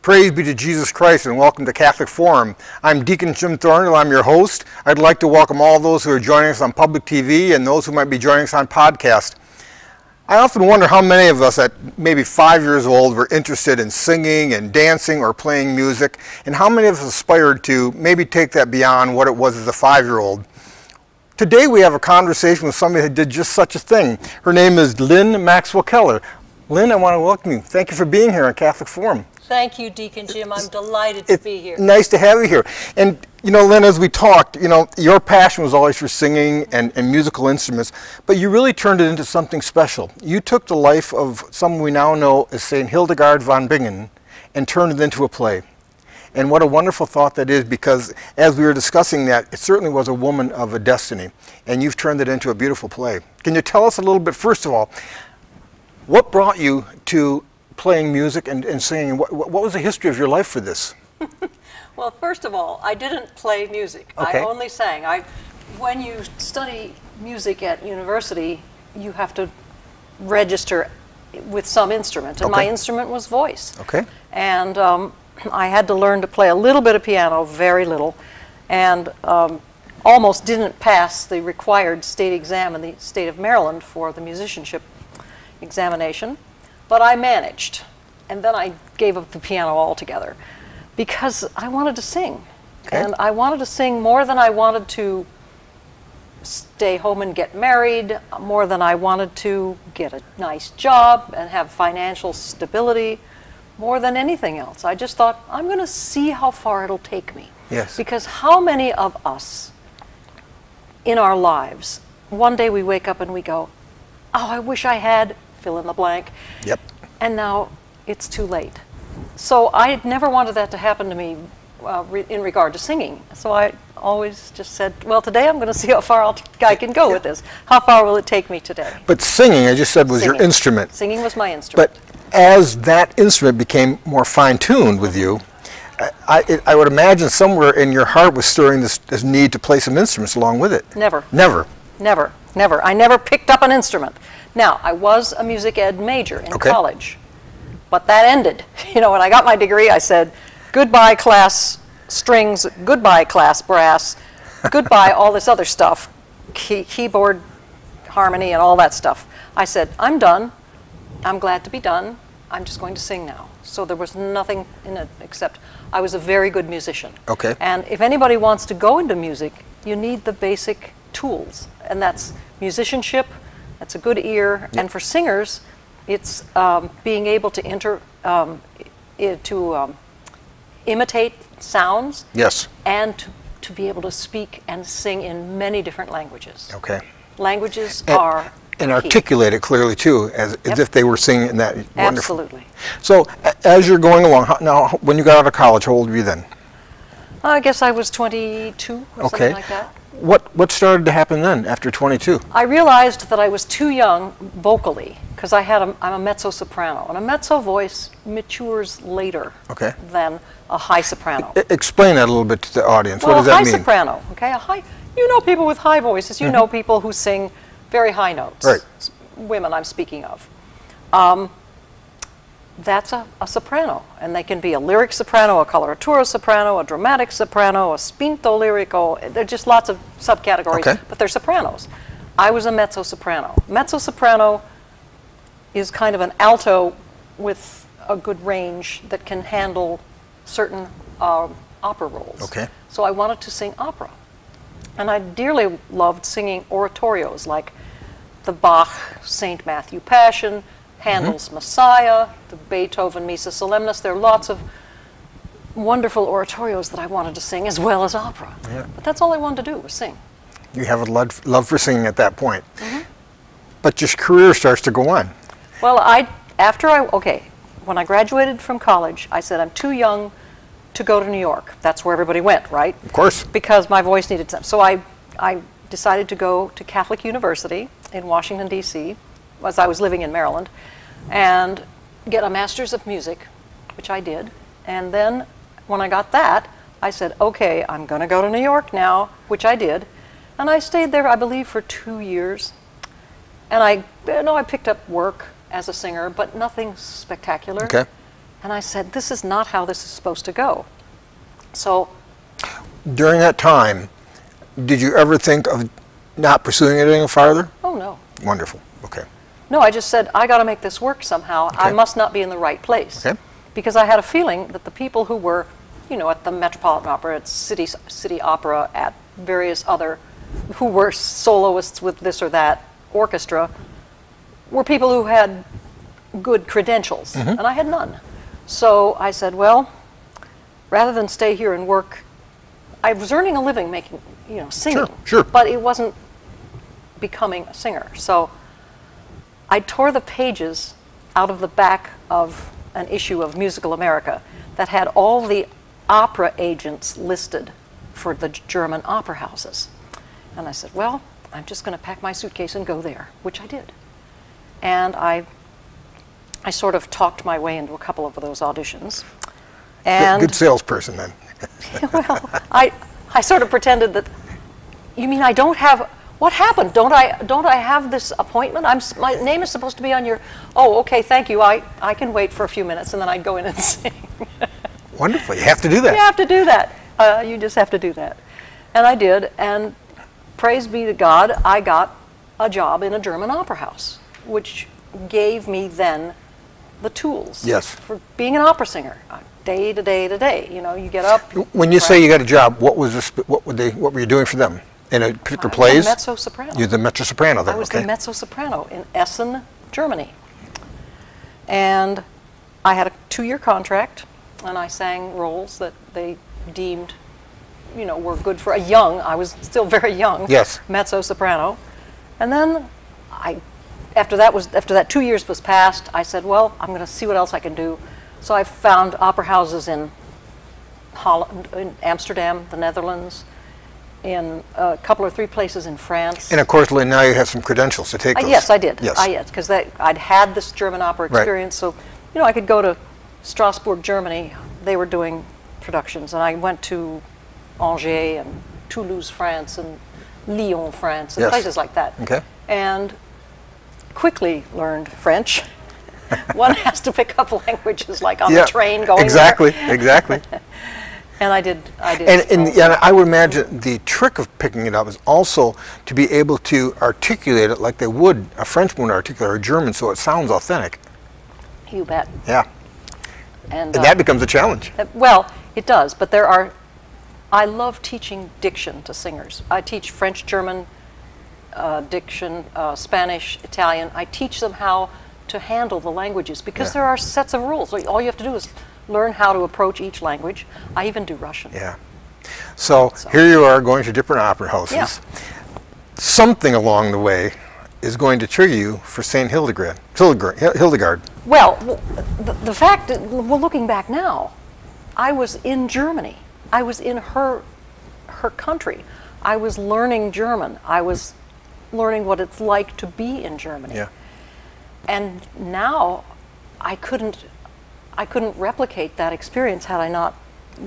Praise be to Jesus Christ and welcome to Catholic Forum. I'm Deacon Jim Thornhill, I'm your host. I'd like to welcome all those who are joining us on public TV and those who might be joining us on podcast. I often wonder how many of us at maybe 5 years old were interested in singing and dancing or playing music, and how many of us aspired to maybe take that beyond what it was as a 5-year-old. Today we have a conversation with somebody who did just such a thing. Her name is Linn Maxwell-Keller. Lynn, I want to welcome you. Thank you for being here on Catholic Forum. Thank you, Deacon Jim. I'm delighted to be here. Nice to have you here. And, you know, Lynn, as we talked, you know, your passion was always for singing and musical instruments, but you really turned it into something special. You took the life of someone we now know as St. Hildegard von Bingen and turned it into a play. And what a wonderful thought that is, because as we were discussing that, it certainly was a woman of a destiny, and you've turned it into a beautiful play. Can you tell us a little bit, first of all, what brought you to playing music and singing? What was the history of your life for this? Well, first of all, I didn't play music. Okay. I only sang. When you study music at university, you have to register with some instrument, and my instrument was voice. Okay. And I had to learn to play a little bit of piano, very little, and almost didn't pass the required state exam in the state of Maryland for the musicianship examination. But I managed, and then I gave up the piano altogether because I wanted to sing. Okay. And I wanted to sing more than I wanted to stay home and get married, more than I wanted to get a nice job and have financial stability, more than anything else. I just thought, I'm going to see how far it'll take me. Yes. Because how many of us in our lives, one day we wake up and we go, oh, I wish I had fill in the blank. Yep. And now it's too late. So I never wanted that to happen to me in regard to singing. So I always just said, well, today I'm going to see how far I can go with this. How far will it take me today? But singing, I just said, was your instrument. Singing was my instrument. But as that instrument became more fine-tuned with you, I would imagine somewhere in your heart was stirring this need to play some instruments along with it. Never. Never. Never. Never. I never picked up an instrument. Now, I was a music ed major in college, but that ended. You know, when I got my degree, I said, goodbye class strings, goodbye class brass, goodbye all this other stuff, keyboard harmony and all that stuff. I said, I'm done. I'm glad to be done. I'm just going to sing now. So there was nothing in it except I was a very good musician. Okay. And if anybody wants to go into music, you need the basic tools, and that's musicianship. That's a good ear, and for singers, it's being able to imitate sounds. Yes. And to be able to speak and sing in many different languages. Okay. Languages are and articulate it clearly too, as if they were singing in that wonderful. Absolutely. So as you're going along, now when you got out of college, how old were you then? I guess I was 22 or something like that. What started to happen then, after 22? I realized that I was too young vocally, because I'm a mezzo-soprano, and a mezzo voice matures later than a high soprano. Explain that a little bit to the audience. What does that mean? A high soprano, okay? You know people with high voices. You know people who sing very high notes. Right. Women I'm speaking of. That's a soprano, and they can be a lyric soprano, a coloratura soprano, a dramatic soprano, a spinto lyrico. There are just lots of subcategories, but they're sopranos. I was a mezzo-soprano. Mezzo-soprano is kind of an alto with a good range that can handle certain opera roles. Okay. So I wanted to sing opera, and I dearly loved singing oratorios like the Bach St. Matthew Passion, Handel's Messiah, the Beethoven Missa Solemnis. There are lots of wonderful oratorios that I wanted to sing as well as opera. Yeah. But that's all I wanted to do was sing. You have a love for singing at that point. But your career starts to go on. Well, when I graduated from college, I said I'm too young to go to New York. That's where everybody went, right? Of course. Because my voice needed some. So I decided to go to Catholic University in Washington, D.C., as I was living in Maryland, and get a Master's of Music, which I did. And then when I got that, I said, okay, I'm going to go to New York now, which I did. And I stayed there, I believe, for 2 years. And I picked up work as a singer, but nothing spectacular. Okay. And I said, this is not how this is supposed to go. So during that time, did you ever think of not pursuing it any farther? oh no. Wonderful. Okay. No, I just said, I got to make this work somehow. Okay. I must not be in the right place. Okay. Because I had a feeling that the people who were, at the Metropolitan Opera, at City Opera, at various other, who were soloists with this or that orchestra, were people who had good credentials, and I had none. So I said, well, rather than stay here and work, I was earning a living making, singing. Sure. But it wasn't becoming a singer. So I tore the pages out of the back of an issue of Musical America that had all the opera agents listed for the German opera houses. And I said, well, I'm just going to pack my suitcase and go there, which I did. And I sort of talked my way into a couple of those auditions. And good salesperson then. well, I sort of pretended that, you mean I don't have, what happened? Don't I have this appointment? My name is supposed to be on your, oh, okay, thank you. I can wait for a few minutes and then I'd go in and sing. Wonderful. You have to do that. You have to do that. You just have to do that. And I did, and praise be to God, I got a job in a German opera house, which gave me then the tools for being an opera singer, day to day to day. You get up. When you say you got a job, what was this? What were you doing for them in a particular plays? I was the mezzo-soprano. You're the mezzo-soprano there. I was the mezzo-soprano in Essen, Germany, and I had a 2-year contract, and I sang roles that they deemed, were good for a young. I was still very young. Yes. Mezzo-soprano, and then after that 2 years was passed, I said, well, I'm going to see what else I can do. So I found opera houses in Holland, in Amsterdam, the Netherlands, in a couple or 3 places in France. And of course, Lynn, now you have some credentials to take those. Yes, I did. Yes. Because I'd had this German opera experience, so I could go to Strasbourg, Germany. They were doing productions, and I went to Angers and Toulouse, France, and Lyon, France, and places like that. Okay. And quickly learned French. One has to pick up languages like on the train going exactly. And I did. And I would imagine the trick of picking it up is also to be able to articulate it like they would a Frenchman would articulate or a German, so it sounds authentic. You bet. Yeah. And that becomes a challenge. Well, it does, but I love teaching diction to singers. I teach French, German, diction, Spanish, Italian. I teach them how to handle the languages because there are sets of rules. All you have to do is learn how to approach each language. I even do Russian. Yeah. So here you are going to different opera houses. Yeah. Something along the way is going to trigger you for St. Hildegard. Well, the fact that, looking back now, I was in Germany. I was in her country. I was learning German. I was learning what it's like to be in Germany. Yeah. And now I couldn't replicate that experience had I not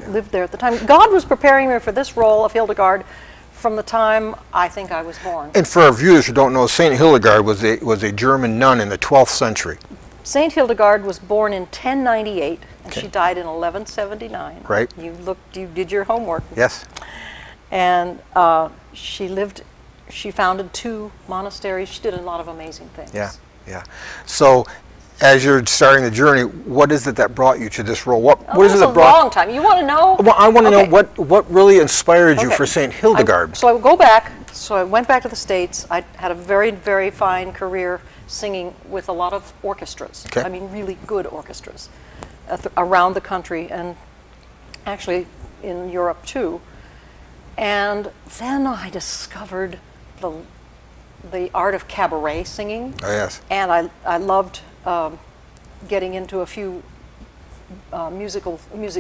lived there at the time. God was preparing me for this role of Hildegard from the time I think I was born. And for our viewers who don't know, St. Hildegard was a German nun in the 12th century. St. Hildegard was born in 1098 and she died in 1179. Right. You did your homework. Yes. And she founded 2 monasteries. She did a lot of amazing things. Yeah. So, as you're starting the journey, what is it that brought you to this role? What is it that brought? That's a long time. You want to know? Well, I want to know what really inspired you for St. Hildegard. So I would go back. So I went back to the States. I had a very, very fine career singing with a lot of orchestras. Okay. I mean, really good orchestras around the country and actually in Europe too. And then I discovered the art of cabaret singing. Oh, yes. And I loved getting into a few music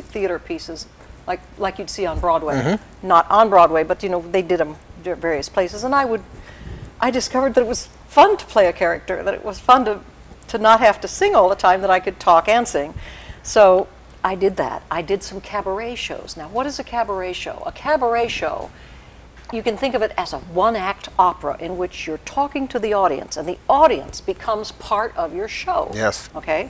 theater pieces, like you'd see on Broadway. Not on Broadway, but they did them at various places. And I discovered that it was fun to play a character, that it was fun to not have to sing all the time, that I could talk and sing. So I did that. I did some cabaret shows. Now, what is a cabaret show? A cabaret show, you can think of it as a 1-act opera in which you're talking to the audience, and the audience becomes part of your show. Yes. Okay?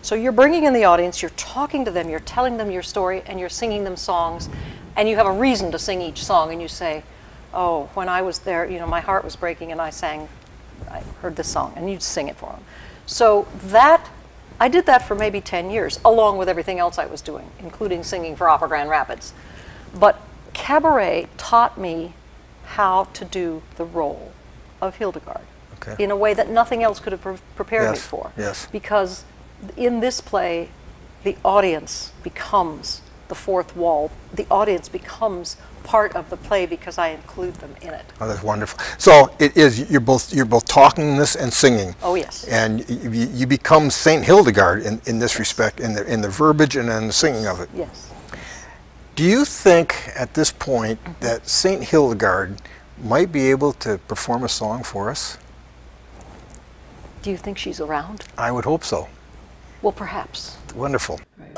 So you're bringing in the audience, you're talking to them, you're telling them your story, and you're singing them songs, and you have a reason to sing each song, and you say, oh, when I was there, you know, my heart was breaking, and I heard this song, and you'd sing it for them. So I did that for maybe 10 years, along with everything else I was doing, including singing for Opera Grand Rapids. But cabaret taught me how to do the role of Hildegard in a way that nothing else could have prepared me for. Yes. Because in this play, the audience becomes the fourth wall. The audience becomes part of the play because I include them in it. Oh, that's wonderful. So it is, you're both talking this and singing. Oh, yes. And you become Saint Hildegard in this respect, in the verbiage and in the singing of it. Yes. Do you think at this point that Saint Hildegard might be able to perform a song for us? Do you think she's around? I would hope so. Well, perhaps. Wonderful. Right.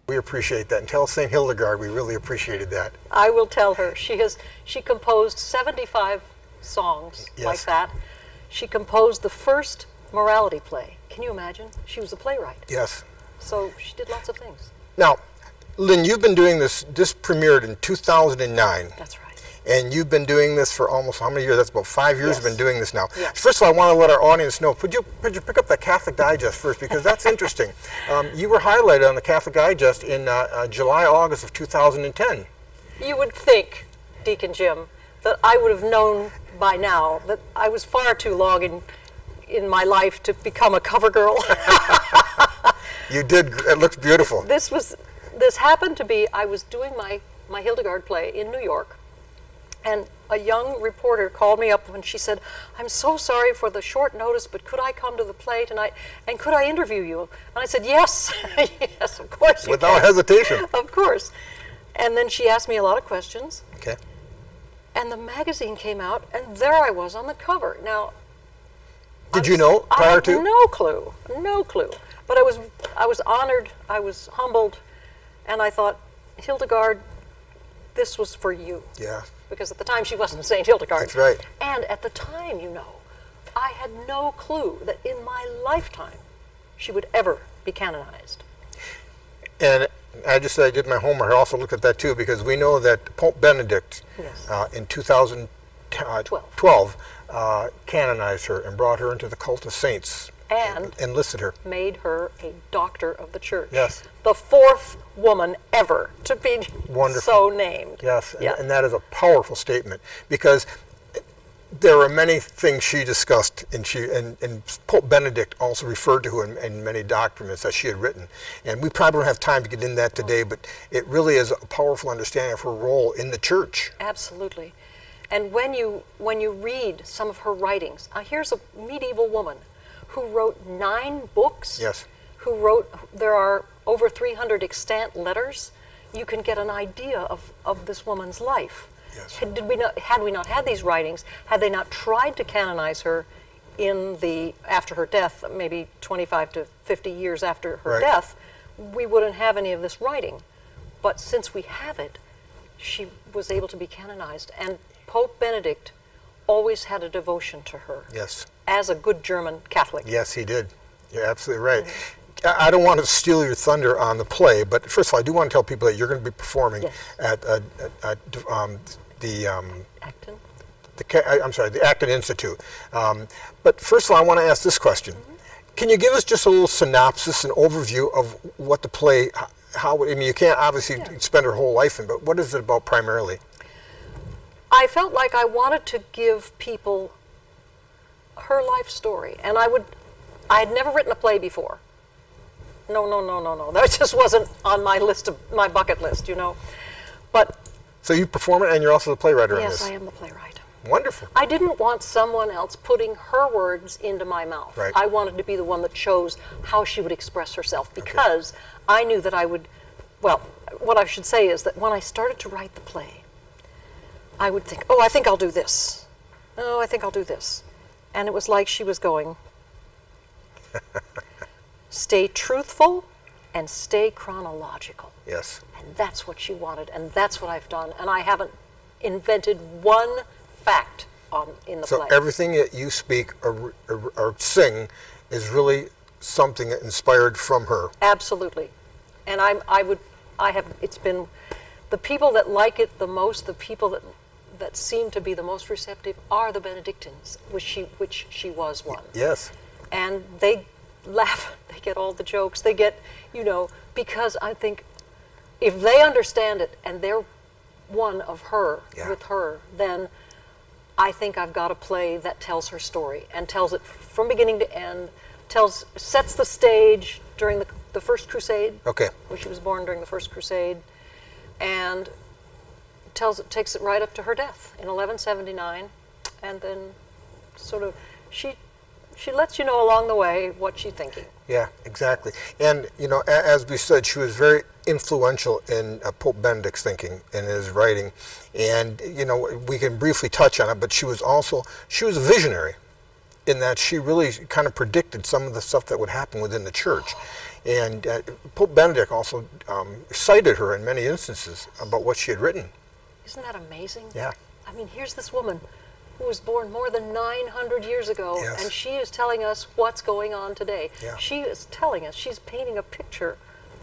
We appreciate that. And tell St. Hildegard we really appreciated that. I will tell her. She composed 75 songs like that. She composed the first morality play. Can you imagine? She was a playwright. Yes. So she did lots of things. Now, Lynn, you've been doing this premiered in 2009. That's right. And you've been doing this for almost how many years? That's about 5 years you've been doing this now. Yes. First of all, I want to let our audience know, could you pick up the Catholic Digest first, because that's interesting. You were highlighted on the Catholic Digest in July, August of 2010. You would think, Deacon Jim, that I would have known by now that I was far too long in my life to become a cover girl. You did. It looks beautiful. This happened to be, I was doing my Hildegard play in New York, and a young reporter called me up and she said, "I'm so sorry for the short notice, but could I come to the play tonight, and could I interview you?" And I said, "Yes, yes, of course you Without can." hesitation. Of course. And then she asked me a lot of questions. Okay. And the magazine came out, and there I was on the cover. Now, did you know prior to? No clue, no clue. But I was honored, I was humbled, and I thought, Hildegard, this was for you. Yeah. Because at the time she wasn't Saint Hildegard. That's right. And at the time, you know, I had no clue that in my lifetime she would ever be canonized. And I just said I did my homework. I also looked at that too, because we know that Pope Benedict in 2012 canonized her and brought her into the cult of saints and enlisted her. Made her a doctor of the church. Yes. The 4th woman ever to be so named. Yes, and that is a powerful statement, because there are many things she discussed, and Pope Benedict also referred to her in many documents that she had written. And we probably don't have time to get into that today, but it really is a powerful understanding of her role in the church. Absolutely. And when you read some of her writings, here's a medieval woman who wrote 9 books. Yes. There are over 300 extant letters. You can get an idea of this woman's life. Yes. Had we not had these writings, had they not tried to canonize her after her death, maybe 25 to 50 years after her death, we wouldn't have any of this writing. But since we have it, she was able to be canonized. And Pope Benedict always had a devotion to her. Yes. As a good German Catholic. Yes, he did. You're absolutely right. I don't want to steal your thunder on the play, but first of all, I do want to tell people that you're going to be performing at the Acton Institute. But first of all, I want to ask this question. Can you give us just a little synopsis and overview of what the play, you can't obviously spend her whole life in, but what is it about primarily? I felt like I wanted to give people her life story, and I had never written a play before. No. That just wasn't on my bucket list, But so you perform it, and you're also the playwright on this? Yes, I am the playwright. Wonderful. I didn't want someone else putting her words into my mouth. Right. I wanted to be the one that chose how she would express herself, because I knew that I would, well, what I should say is that when I started to write the play, I would think, oh, I think I'll do this. Oh, I think I'll do this. And it was like she was going, stay truthful and stay chronological. Yes. And that's what she wanted, and that's what I've done. And I haven't invented one fact in the play. So everything that you speak or sing is really something inspired from her. Absolutely. And it's been the people that like it the most, the people that seem to be the most receptive are the Benedictines, which she was one. Yes. And they laugh, they get all the jokes, they get, because I think if they understand it and they're one of her, with her, then I think I've got a play that tells her story and tells it from beginning to end, sets the stage during the First Crusade, where she was born during the First Crusade, and takes it right up to her death in 1179, and then sort of she lets you know along the way what she's thinking. Yeah, exactly. And as we said, she was very influential in Pope Benedict's thinking and his writing, and we can briefly touch on it, but she was a visionary in that she really kind of predicted some of the stuff that would happen within the church. And Pope Benedict also cited her in many instances about what she had written. Isn't that amazing? Yeah. I mean, here's this woman who was born more than 900 years ago, and she is telling us what's going on today. Yeah. She is telling us, she's painting a picture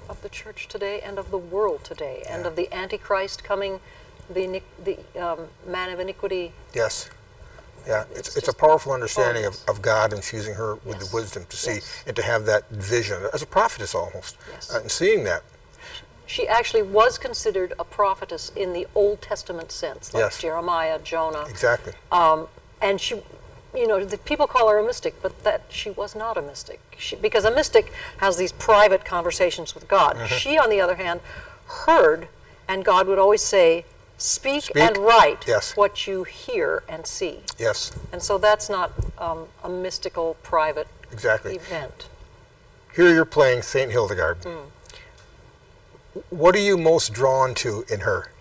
of the church today and of the world today, and of the Antichrist coming, the man of iniquity. Yes. Yeah, it's a powerful understanding of God infusing her with the wisdom to see and to have that vision, as a prophetess almost, and seeing that. She actually was considered a prophetess in the Old Testament sense, like Jeremiah, Jonah. Exactly. And she, the people call her a mystic, but that she was not a mystic. Because a mystic has these private conversations with God. She, on the other hand, heard, and God would always say, Speak and write what you hear and see. Yes. And so that's not a mystical, private event. Here you're playing Saint Hildegard. What are you most drawn to in her?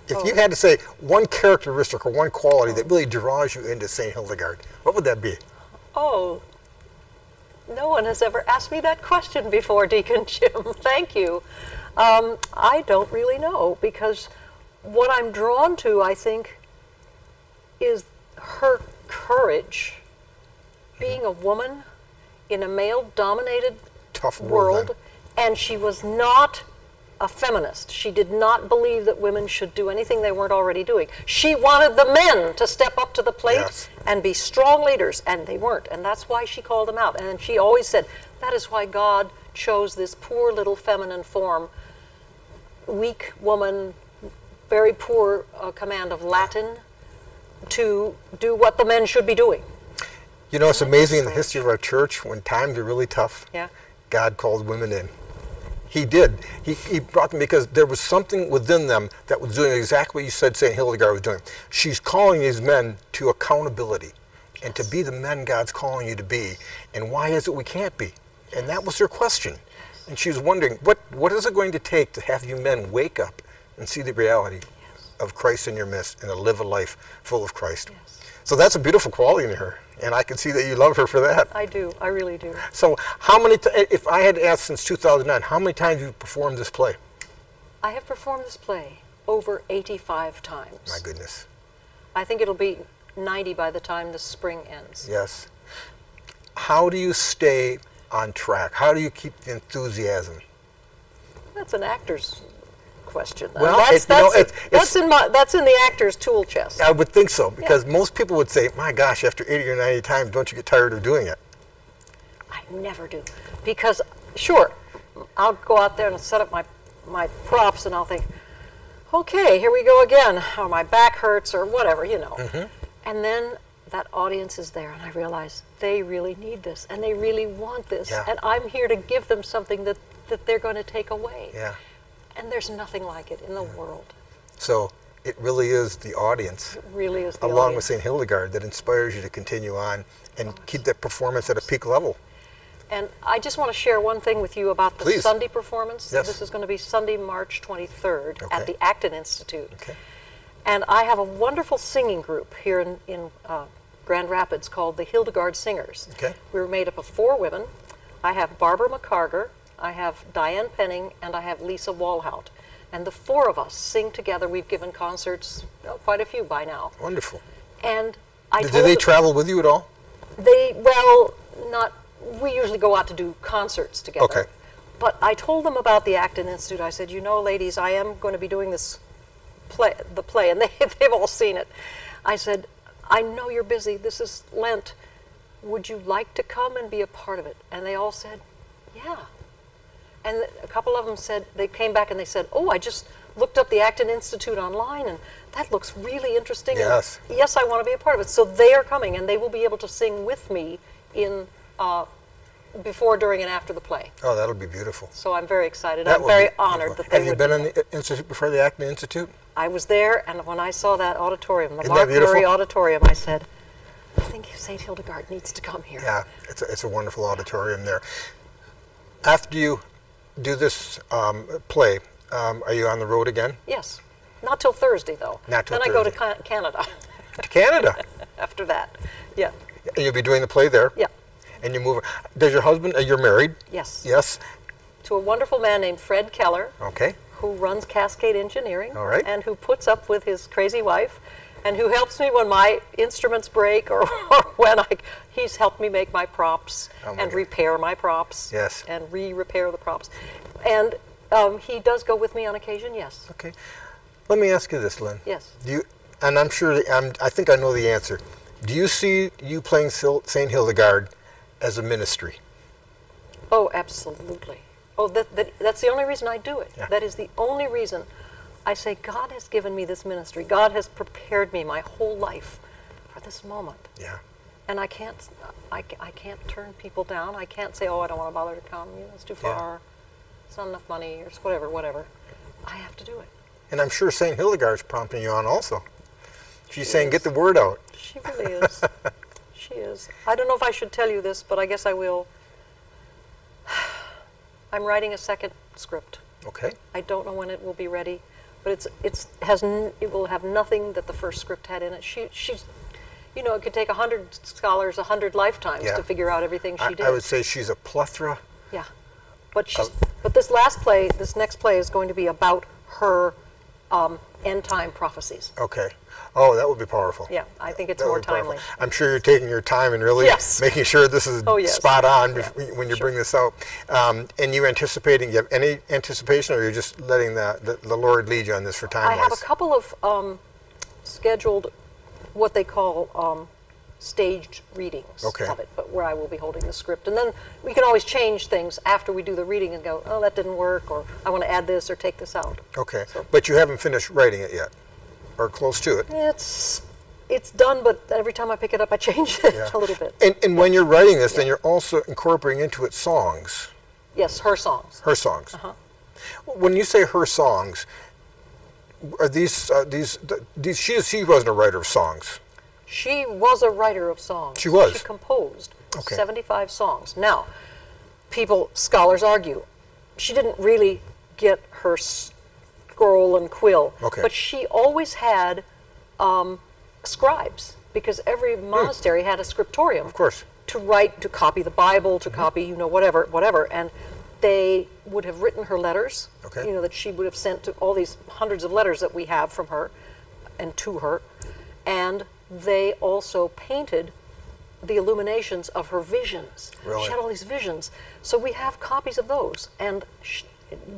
If you had to say one characteristic or one quality that really draws you into Saint Hildegard, what would that be? Oh, no one has ever asked me that question before, Deacon Jim. Thank you. I don't really know, because what I'm drawn to, I think, is her courage. Being a woman in a male-dominated tough world, and she was not a feminist. She did not believe that women should do anything they weren't already doing. She wanted the men to step up to the plate and be strong leaders, and they weren't. And that's why she called them out. And she always said, that is why God chose this poor little feminine form, weak woman, very poor command of Latin, to do what the men should be doing. You know, it's amazing in the history of our church, when times are really tough, God called women in. He did. He brought them because there was something within them that was doing exactly what you said St. Hildegard was doing. She's calling these men to accountability and to be the men God's calling you to be. And why is it we can't be? And that was her question. And she was wondering, what is it going to take to have you men wake up and see the reality of Christ in your midst and to live a life full of Christ? So that's a beautiful quality in her. And I can see that you love her for that. I do. I really do. So how many, if I had asked since 2009, how many times have you performed this play? I have performed this play over 85 times. My goodness. I think it'll be 90 by the time the spring ends. Yes. How do you stay on track? How do you keep the enthusiasm? That's an actor's question. Well, that's in the actor's tool chest. I would think so, because most people would say, my gosh, after 80 or 90 times, don't you get tired of doing it? I never do. Because, sure, I'll go out there and set up my props and I'll think, okay, here we go again, or my back hurts or whatever, you know. And then that audience is there and I realize they really need this and they really want this. And I'm here to give them something that they're going to take away. And there's nothing like it in the world. So it really is the audience, it really is the along with St. Hildegard, that inspires you to continue on and keep that performance at a peak level. And I just want to share one thing with you about the Sunday performance. This is going to be Sunday, March 23rd at the Acton Institute. And I have a wonderful singing group here in Grand Rapids called the Hildegard Singers. We're made up of 4 women. I have Barbara McCarger, I have Diane Penning, and I have Lisa Walhout. And the 4 of us sing together. We've given concerts, quite a few by now. Wonderful. And do they travel with you at all? We usually go out to do concerts together. But I told them about the Acton Institute. I said, you know, ladies, I am going to be doing this play, and they've all seen it. I said, I know you're busy. This is Lent. Would you like to come and be a part of it? And they all said, yeah. And a couple of them said, they came back and they said, oh, I just looked up the Acton Institute online and that looks really interesting. Yes. And yes, I want to be a part of it. So they are coming and they will be able to sing with me in before, during, and after the play. Oh, that'll be beautiful. So I'm very excited. I'm very honored that they would. Have you been in the Institute before, the Acton Institute? I was there, and when I saw that auditorium, the Mark Murray Auditorium, I said, I think St. Hildegard needs to come here. Yeah, it's a wonderful auditorium there. After you do this play, are you on the road again? Yes. Not till Thursday, though. Not till Thursday. Then I go to Canada. To Canada? After that, yeah. And you'll be doing the play there? Yeah. And you move. Does your husband, you're married? Yes. Yes. To a wonderful man named Fred Keller. Okay. Who runs Cascade Engineering. All right. And who puts up with his crazy wife. And who helps me when my instruments break or when he's helped me make my props and repair my props. Yes. And re-repair the props. And he does go with me on occasion, yes. Okay. Let me ask you this, Lynn. Yes. And I'm sure, I think I know the answer. Do you see you playing St. Hildegard as a ministry? Oh, absolutely. Oh, that's the only reason I do it. Yeah. That is the only reason I say God has given me this ministry. God has prepared me my whole life for this moment. Yeah. And I can't turn people down. I can't say, oh, I don't want to bother to come. You know, it's too far. It's not enough money, or whatever. I have to do it. And I'm sure St. Hildegard's prompting you on also. She's saying, get the word out. She really is. She is. I don't know if I should tell you this, but I guess I will. I'm writing a second script. Okay. I don't know when it will be ready, but it will have nothing that the first script had in it. She's, you know, it could take 100 scholars 100 lifetimes to figure out everything she did. I would say she's a plethora. Yeah, but this next play is going to be about her end time prophecies. Okay. Oh, that would be powerful. Yeah, I think it's more timely. I'm sure you're taking your time and really making sure this is spot on when you bring this out. And you have any anticipation, or you're just letting the Lord lead you on this for time-wise? I have a couple of scheduled, what they call staged readings of it, but where I will be holding the script. And then we can always change things after we do the reading and go, oh, that didn't work, or I want to add this or take this out. Okay, so, but you haven't finished writing it yet, or close to it? It's done, but every time I pick it up, I change it a little bit. And when you're writing this, then you're also incorporating into it songs. Yes, her songs. Her songs. When you say her songs, are these she wasn't a writer of songs. She was a writer of songs. She was. She composed 75 songs. Now, scholars argue, she didn't really get her scroll and quill, but she always had scribes, because every monastery had a scriptorium. Of course. To write, to copy the Bible, to copy, whatever, and they would have written her letters, that she would have sent to all these hundreds of letters that we have from her and to her, and they also painted the illuminations of her visions. Really? She had all these visions. So we have copies of those. And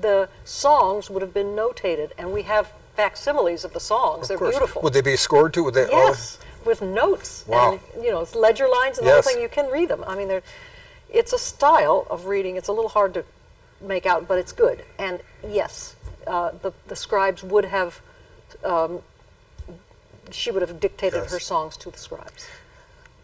the songs would have been notated. And we have facsimiles of the songs. They're beautiful. Would they be scored too? Would they? Yes, with notes. Wow. And, it's ledger lines and the whole thing. You can read them. I mean, it's a style of reading. It's a little hard to make out, but it's good. And yes, the scribes would have... she would have dictated her songs to the scribes.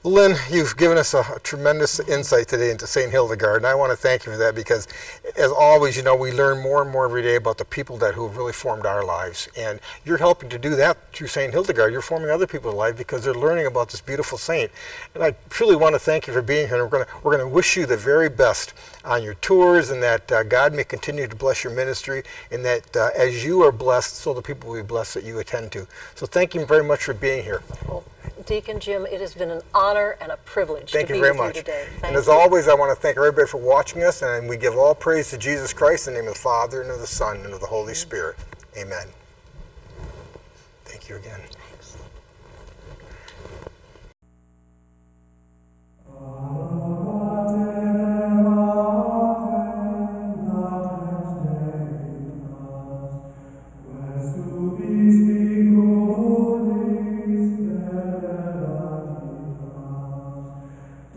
Lynn, you've given us a tremendous insight today into St. Hildegard, and I want to thank you for that, because, as always, we learn more and more every day about the people who have really formed our lives, and you're helping to do that through St. Hildegard. You're forming other people's lives because they're learning about this beautiful saint, and I truly want to thank you for being here. And we're going to wish you the very best on your tours, and that God may continue to bless your ministry, and that as you are blessed, so the people will be blessed that you attend to. So thank you very much for being here. Well, Deacon Jim, it has been an honor and a privilege to be with you today. And as always, I want to thank everybody for watching us, and we give all praise to Jesus Christ in the name of the Father, and of the Son, and of the Holy Spirit. Amen. Thank you again. Thanks.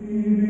Amen.